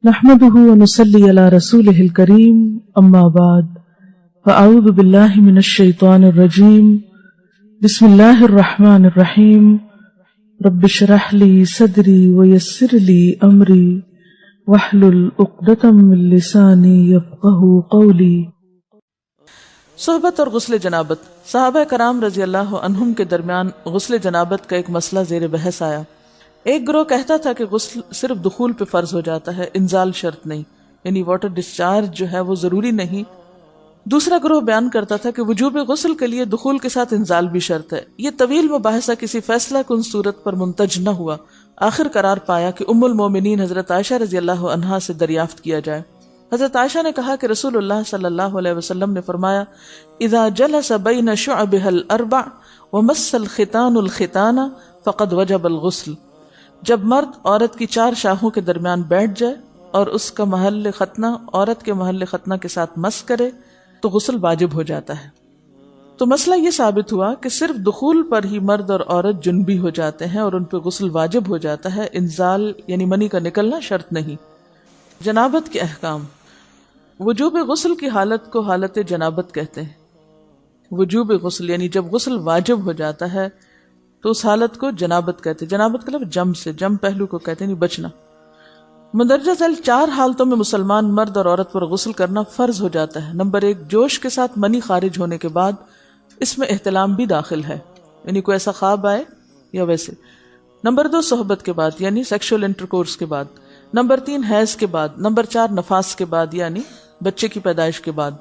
نحمده ونصلي على رسوله الكريم اما بعد فاعوذ بالله من الشيطان الرجيم بسم الله الرحمن الرحيم رب اشرح لي صدري ويسر لي امري واحلل عقدة من لساني يفقهوا قولي۔ صحبت اور غسل جنابت۔ صحابہ کرام رضی اللہ عنہم کے درمیان غسل جنابت کا ایک مسئلہ زیر بحث آیا۔ ایک گروہ کہتا تھا کہ غسل صرف دخول پہ فرض ہو جاتا ہے، انزال شرط نہیں، یعنی واٹر ڈسچارج جو ہے وہ ضروری نہیں۔ دوسرا گروہ بیان کرتا تھا کہ وجوب غسل کے لیے دخول کے ساتھ انزال بھی شرط ہے۔ یہ طویل مباحثہ کسی فیصلہ کن صورت پر منتج نہ ہوا۔ آخر قرار پایا کہ ام المومنین حضرت عائشہ رضی اللہ عنہا سے دریافت کیا جائے۔ حضرت عائشہ نے کہا کہ رسول اللہ صلی اللہ علیہ وسلم نے فرمایا، اذا جلس بین شعبها الاربع ومس الختان الختان فقد وجب الغسل۔ جب مرد عورت کی چار شاخوں کے درمیان بیٹھ جائے اور اس کا محل ختنہ عورت کے محل ختنہ کے ساتھ مس کرے تو غسل واجب ہو جاتا ہے۔ تو مسئلہ یہ ثابت ہوا کہ صرف دخول پر ہی مرد اور عورت جنبی ہو جاتے ہیں اور ان پہ غسل واجب ہو جاتا ہے، انزال یعنی منی کا نکلنا شرط نہیں۔ جنابت کے احکام۔ وجوب غسل کی حالت کو حالت جنابت کہتے ہیں۔ وجوب غسل یعنی جب غسل واجب ہو جاتا ہے تو اس حالت کو جنابت کہتے ہیں۔ جنابت کا لفظ جم سے، جم پہلو کو کہتے ہیں، بچنا۔ مندرجہ ذیل چار حالتوں میں مسلمان مرد اور عورت پر غسل کرنا فرض ہو جاتا ہے۔ نمبر 1، جوش کے ساتھ منی خارج ہونے کے بعد، اس میں احتلام بھی داخل ہے، یعنی کوئی ایسا خواب آئے یا ویسے۔ نمبر 2، صحبت کے بعد یعنی سیکشول انٹرکورس کے بعد۔ نمبر 3، حیض کے بعد۔ نمبر 4، نفاس کے بعد یعنی بچے کی پیدائش کے بعد۔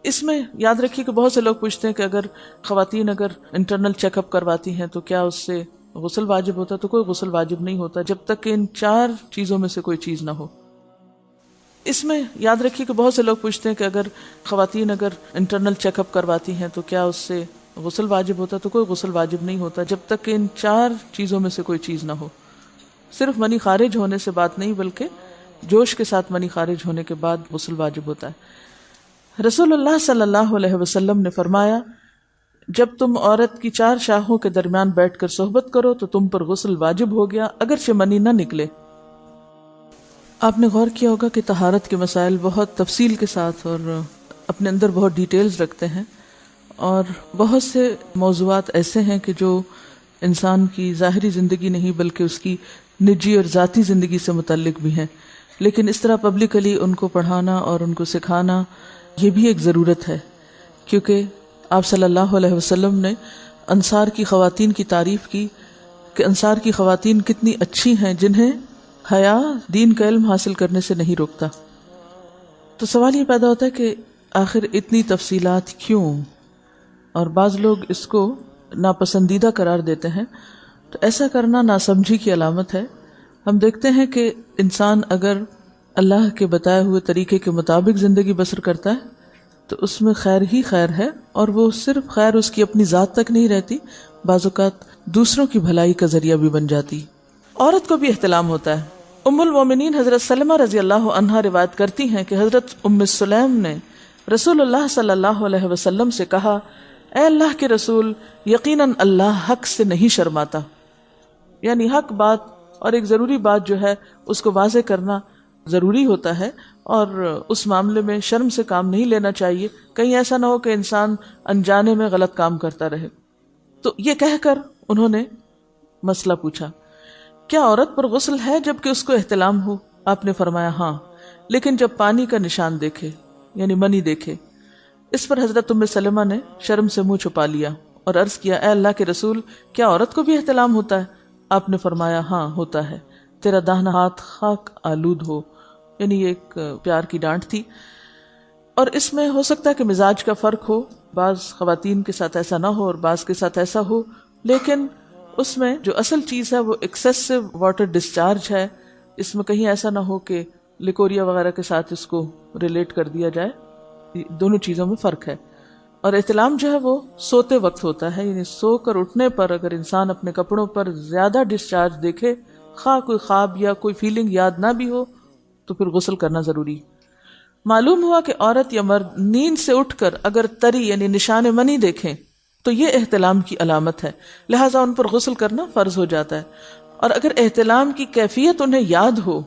اس میں یاد رکھیے کہ بہت سے لوگ پوچھتے ہیں کہ اگر خواتین انٹرنل چیک اپ کرواتی ہیں تو کیا اس سے غسل واجب ہوتا ہے؟ تو کوئی غسل واجب نہیں ہوتا جب تک کہ ان چار چیزوں میں سے کوئی چیز نہ ہو۔ اس میں یاد رکھیے کہ بہت سے لوگ پوچھتے ہیں کہ اگر خواتین انٹرنل چیک اپ کرواتی ہیں تو کیا اس سے غسل واجب ہوتا ہے؟ تو کوئی غسل واجب نہیں ہوتا جب تک کہ ان چار چیزوں میں سے کوئی چیز نہ ہو۔ صرف منی خارج ہونے سے بات نہیں، بلکہ جوش کے ساتھ منی خارج ہونے کے بعد غسل واجب ہوتا ہے۔ رسول اللہ صلی اللہ علیہ وسلم نے فرمایا، جب تم عورت کی چار شاخوں کے درمیان بیٹھ کر صحبت کرو تو تم پر غسل واجب ہو گیا، اگرچہ منی نہ نکلے۔ آپ نے غور کیا ہوگا کہ طہارت کے مسائل بہت تفصیل کے ساتھ اور اپنے اندر بہت ڈیٹیلز رکھتے ہیں، اور بہت سے موضوعات ایسے ہیں کہ جو انسان کی ظاہری زندگی نہیں بلکہ اس کی نجی اور ذاتی زندگی سے متعلق بھی ہیں، لیکن اس طرح پبلکلی ان کو پڑھانا اور ان کو سکھانا یہ بھی ایک ضرورت ہے، کیونکہ آپ صلی اللہ علیہ وسلم نے انصار کی خواتین کی تعریف کی کہ انصار کی خواتین کتنی اچھی ہیں جنہیں حیا دین کا علم حاصل کرنے سے نہیں روکتا۔ تو سوال یہ پیدا ہوتا ہے کہ آخر اتنی تفصیلات کیوں؟ اور بعض لوگ اس کو ناپسندیدہ قرار دیتے ہیں، تو ایسا کرنا ناسمجھی کی علامت ہے۔ ہم دیکھتے ہیں کہ انسان اگر اللہ کے بتائے ہوئے طریقے کے مطابق زندگی بسر کرتا ہے تو اس میں خیر ہی خیر ہے، اور وہ صرف خیر اس کی اپنی ذات تک نہیں رہتی، بعض اوقات دوسروں کی بھلائی کا ذریعہ بھی بن جاتی۔ عورت کو بھی احتلام ہوتا ہے۔ ام المومنین حضرت سلمہ رضی اللہ عنہا روایت کرتی ہیں کہ حضرت ام سلیم نے رسول اللہ صلی اللہ علیہ وسلم سے کہا، اے اللہ کے رسول، یقیناً اللہ حق سے نہیں شرماتا، یعنی حق بات اور ایک ضروری بات جو ہے اس کو واضح کرنا ضروری ہوتا ہے، اور اس معاملے میں شرم سے کام نہیں لینا چاہیے، کہیں ایسا نہ ہو کہ انسان انجانے میں غلط کام کرتا رہے۔ تو یہ کہہ کر انہوں نے مسئلہ پوچھا، کیا عورت پر غسل ہے جبکہ اس کو احتلام ہو؟ آپ نے فرمایا ہاں، لیکن جب پانی کا نشان دیکھے یعنی منی دیکھے۔ اس پر حضرت ام سلمہ نے شرم سے منہ چھپا لیا اور عرض کیا، اے اللہ کے رسول، کیا عورت کو بھی احتلام ہوتا ہے؟ آپ نے فرمایا ہاں ہوتا ہے، تیرا داہنا ہاتھ خاک آلود ہو، یعنی یہ ایک پیار کی ڈانٹ تھی۔ اور اس میں ہو سکتا ہے کہ مزاج کا فرق ہو، بعض خواتین کے ساتھ ایسا نہ ہو اور بعض کے ساتھ ایسا ہو، لیکن اس میں جو اصل چیز ہے وہ ایکسیسو واٹر ڈسچارج ہے۔ اس میں کہیں ایسا نہ ہو کہ لیکوریا وغیرہ کے ساتھ اس کو ریلیٹ کر دیا جائے، دونوں چیزوں میں فرق ہے۔ اور احتلام جو ہے وہ سوتے وقت ہوتا ہے، یعنی سو کر اٹھنے پر اگر انسان اپنے کپڑوں پر زیادہ ڈسچارج دیکھے، خواہ کوئی خواب یا کوئی فیلنگ یاد نہ بھی ہو، تو پھر غسل کرنا ضروری۔ معلوم ہوا کہ عورت یا مرد نیند سے اٹھ کر اگر تری یعنی نشان منی دیکھیں تو یہ احتلام کی علامت ہے، لہٰذا ان پر غسل کرنا فرض ہو جاتا ہے. اور اگر احتلام کی کیفیت انہیں یاد ہو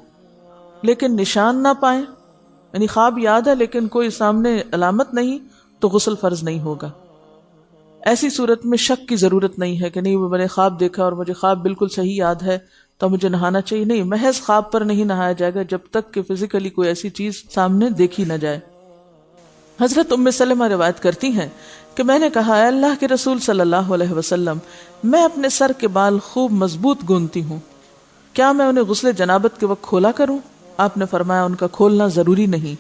لیکن نشان نہ پائیں، یعنی خواب یاد ہے لیکن کوئی سامنے علامت نہیں، تو غسل فرض نہیں ہوگا. ایسی صورت میں شک کی ضرورت نہیں ہے کہ نہیں وہ میں نے خواب دیکھا اور مجھے خواب بالکل صحیح یاد ہے تو مجھے نہانا چاہیے. نہیں، محض خواب پر نہیں نہایا جائے گا جب تک کہ فزیکلی کوئی ایسی چیز سامنے دیکھی نہ جائے. حضرت ام سلمہ روایت کرتی ہیں کہ میں نے کہا، اے اللہ کے رسول صلی اللہ علیہ وسلم، میں اپنے سر کے بال خوب مضبوط گوندتی ہوں، کیا میں انہیں غسل جنابت کے وقت کھولا کروں؟ آپ نے فرمایا، ان کا کھولنا ضروری نہیں،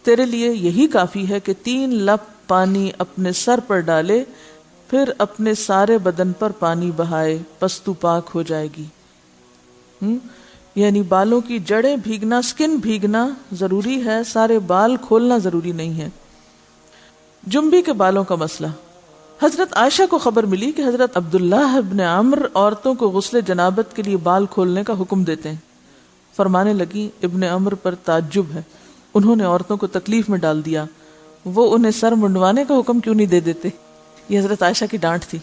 تیرے لیے یہی کافی ہے کہ 3 لپ پانی اپنے سر پر ڈالے، پھر اپنے سارے بدن پر پانی بہائے، پس تو پاک ہو جائے گی. یعنی بالوں کی جڑیں بھیگنا، سکن بھیگنا ضروری ہے، سارے بال کھولنا ضروری نہیں ہے. جنبی کے بالوں کا مسئلہ. حضرت عائشہ کو خبر ملی کہ حضرت عبداللہ ابن عمرو عورتوں کو غسل جنابت کے لیے بال کھولنے کا حکم دیتے ہیں. فرمانے لگی، ابن عمرو پر تعجب ہے، انہوں نے عورتوں کو تکلیف میں ڈال دیا، وہ انہیں سر منڈوانے کا حکم کیوں نہیں دے دیتے؟ یہ حضرت عائشہ کی ڈانٹ تھی.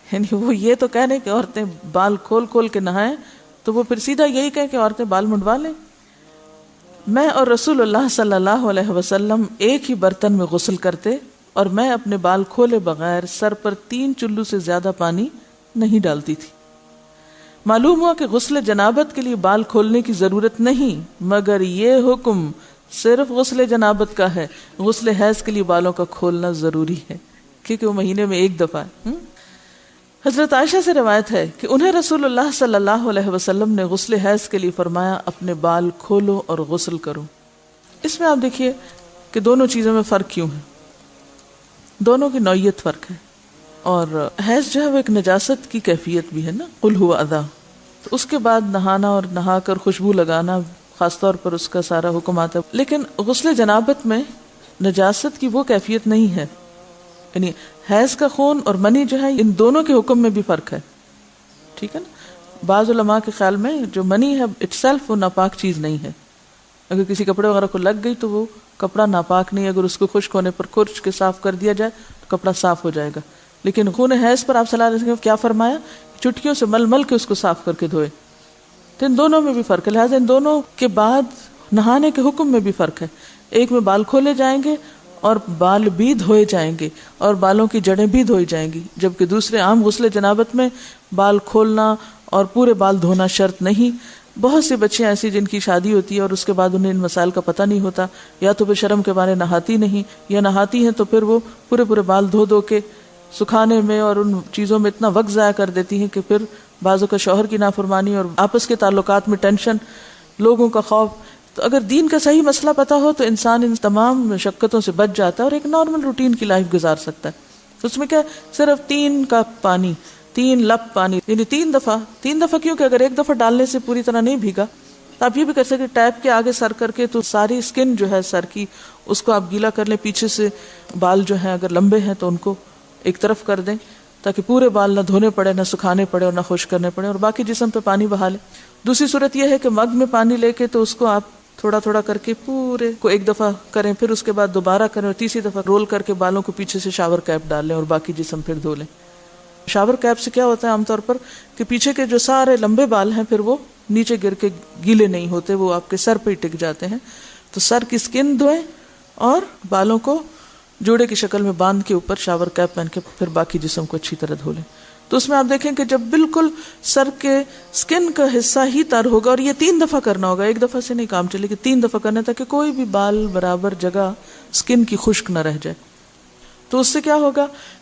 یعنی وہ یہ تو کہہ رہے کہ عورتیں بال کھول کھول کے نہائیں، تو وہ پھر سیدھا یہی کہیں کہ عورتیں بال منڈوا لیں. میں اور رسول اللہ صلی اللہ علیہ وسلم ایک ہی برتن میں غسل کرتے، اور میں اپنے بال کھولے بغیر سر پر 3 چلو سے زیادہ پانی نہیں ڈالتی تھی. معلوم ہوا کہ غسل جنابت کے لیے بال کھولنے کی ضرورت نہیں، مگر یہ حکم صرف غسل جنابت کا ہے. غسل حیض کے لیے بالوں کا کھولنا ضروری ہے کیونکہ وہ مہینے میں ایک دفعہ ہے. حضرت عائشہ سے روایت ہے کہ انہیں رسول اللہ صلی اللہ علیہ وسلم نے غسل حیض کے لیے فرمایا، اپنے بال کھولو اور غسل کرو. اس میں آپ دیکھیے کہ دونوں چیزوں میں فرق کیوں ہے، دونوں کی نوعیت فرق ہے. اور حیض جو ہے وہ ایک نجاست کی کیفیت بھی ہے نا، قل ہوا اذی، تو اس کے بعد نہانا اور نہا کر خوشبو لگانا خاص طور پر اس کا سارا حکم آتا ہے. لیکن غسل جنابت میں نجاست کی وہ کیفیت نہیں ہے، یعنی حیض کا خون اور منی جو ہے ان دونوں کے حکم میں بھی فرق ہے. ٹھیک ہے نا. بعض علماء کے خیال میں جو منی ہے اٹ سیلف وہ ناپاک چیز نہیں ہے، اگر کسی کپڑے وغیرہ کو لگ گئی تو وہ کپڑا ناپاک نہیں، اگر اس کو خشک ہونے پر کھرچ کے صاف کر دیا جائے تو کپڑا صاف ہو جائے گا. لیکن خون حیض پر آپ صلی اللہ علیہ وسلم کیا فرمایا؟ چٹکیوں سے مل مل کے اس کو صاف کر کے دھوئے. تو ان دونوں میں بھی فرق ہے، لہٰذا ان دونوں کے بعد نہانے کے حکم میں بھی فرق ہے. ایک میں بال کھولے جائیں گے اور بال بھی دھوئے جائیں گے اور بالوں کی جڑیں بھی دھوئی جائیں گی، جبکہ دوسرے عام غسل جنابت میں بال کھولنا اور پورے بال دھونا شرط نہیں. بہت سی بچیاں ایسی جن کی شادی ہوتی ہے اور اس کے بعد انہیں ان مسائل کا پتہ نہیں ہوتا، یا تو پھر شرم کے مارے نہاتی نہیں، یا نہاتی ہیں تو پھر وہ پورے بال دھو دھو کے سکھانے میں اور ان چیزوں میں اتنا وقت ضائع کر دیتی ہیں کہ پھر بعضوں کا شوہر کی نافرمانی اور آپس کے تعلقات میں ٹینشن، لوگوں کا خوف. تو اگر دین کا صحیح مسئلہ پتہ ہو تو انسان ان تمام مشقتوں سے بچ جاتا ہے اور ایک نارمل روٹین کی لائف گزار سکتا ہے. اس میں کیا صرف 3 کپ پانی، 3 لپ پانی، یعنی 3 دفعہ کیونکہ اگر ایک دفعہ ڈالنے سے پوری طرح نہیں بھیگا تو آپ یہ بھی کر سکتے ٹیپ کے آگے سر کر کے تو ساری اسکن جو ہے سر کی اس کو آپ گیلا کر لیں، پیچھے سے بال جو ہیں اگر لمبے ہیں تو ان کو ایک طرف کر دیں تاکہ پورے بال نہ دھونے پڑے، نہ سکھانے پڑے اور نہ خشک کرنے پڑے، اور باقی جسم پہ پانی بہا لیں. دوسری صورت یہ ہے کہ مگ میں پانی لے کے تو اس کو آپ تھوڑا تھوڑا کر کے پورے کو ایک دفعہ کریں، پھر اس کے بعد دوبارہ کریں اور تیسری دفعہ رول کر کے بالوں کو پیچھے سے شاور کیپ ڈال لیں اور باقی جسم پھر دھو لیں. شاور کیپ سے کیا ہوتا ہے عام طور پر کہ پیچھے کے جو سارے لمبے بال ہیں پھر وہ نیچے گر کے گیلے نہیں ہوتے، وہ آپ کے سر پہ ہی ٹک جاتے ہیں. تو سر کی اسکن دھوئیں اور بالوں کو جوڑے کی شکل میں باندھ کے اوپر شاور کیپ پہن کے پھر باقی جسم کو اچھی طرح دھو لیں. تو اس میں آپ دیکھیں کہ جب بالکل سر کے سکن کا حصہ ہی تر ہوگا، اور یہ 3 دفعہ کرنا ہوگا، ایک دفعہ سے نہیں کام چلے کہ 3 دفعہ کرنا تاکہ کوئی بھی بال برابر جگہ سکن کی خشک نہ رہ جائے. تو اس سے کیا ہوگا